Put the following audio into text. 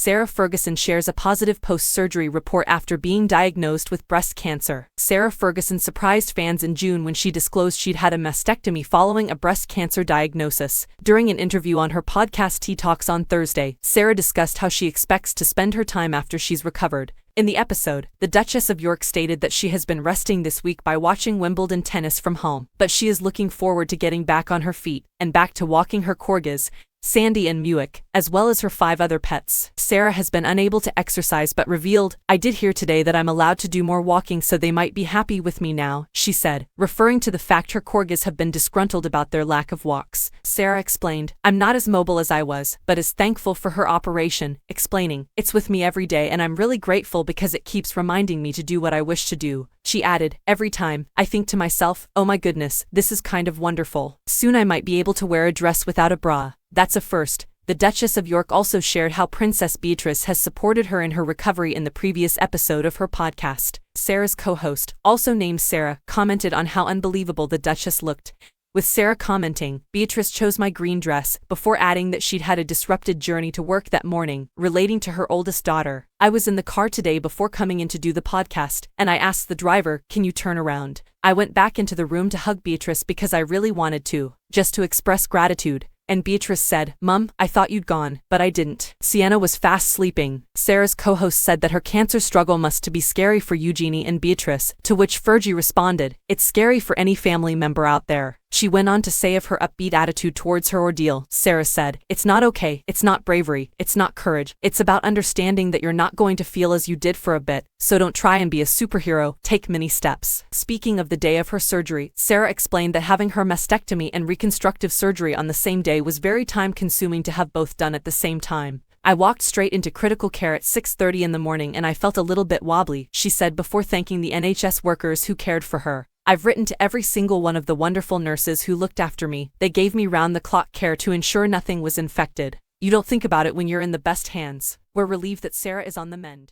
Sarah Ferguson shares a positive post-surgery report after being diagnosed with breast cancer. Sarah Ferguson surprised fans in June when she disclosed she'd had a mastectomy following a breast cancer diagnosis. During an interview on her podcast Tea Talks on Thursday, Sarah discussed how she expects to spend her time after she's recovered. In the episode, the Duchess of York stated that she has been resting this week by watching Wimbledon tennis from home, but she is looking forward to getting back on her feet and back to walking her corgis, Sandy and Muick, as well as her 5 other pets. Sarah has been unable to exercise but revealed, "I did hear today that I'm allowed to do more walking, so they might be happy with me now," she said, referring to the fact her corgis have been disgruntled about their lack of walks. Sarah explained, "I'm not as mobile as I was, but is thankful for her operation," explaining, "It's with me every day and I'm really grateful because it keeps reminding me to do what I wish to do." She added, "Every time, I think to myself, oh my goodness, this is kind of wonderful. Soon I might be able to wear a dress without a bra. That's a first." The Duchess of York also shared how Princess Beatrice has supported her in her recovery in the previous episode of her podcast. Sarah's co-host, also named Sarah, commented on how unbelievable the Duchess looked, with Sarah commenting, "Beatrice chose my green dress," before adding that she'd had a disrupted journey to work that morning, relating to her oldest daughter. "I was in the car today before coming in to do the podcast, and I asked the driver, 'Can you turn around?' I went back into the room to hug Beatrice because I really wanted to, just to express gratitude. And Beatrice said, 'Mum, I thought you'd gone, but I didn't.'" Sienna was fast sleeping. Sarah's co-host said that her cancer struggle must be scary for Eugenie and Beatrice, to which Fergie responded, "It's scary for any family member out there." She went on to say of her upbeat attitude towards her ordeal, Sarah said, "It's not okay, it's not bravery, it's not courage, it's about understanding that you're not going to feel as you did for a bit, so don't try and be a superhero, take many steps." Speaking of the day of her surgery, Sarah explained that having her mastectomy and reconstructive surgery on the same day was very time-consuming to have both done at the same time. "I walked straight into critical care at 6:30 in the morning and I felt a little bit wobbly," she said before thanking the NHS workers who cared for her. "I've written to every single one of the wonderful nurses who looked after me. They gave me round-the-clock care to ensure nothing was infected. You don't think about it when you're in the best hands." We're relieved that Sarah is on the mend.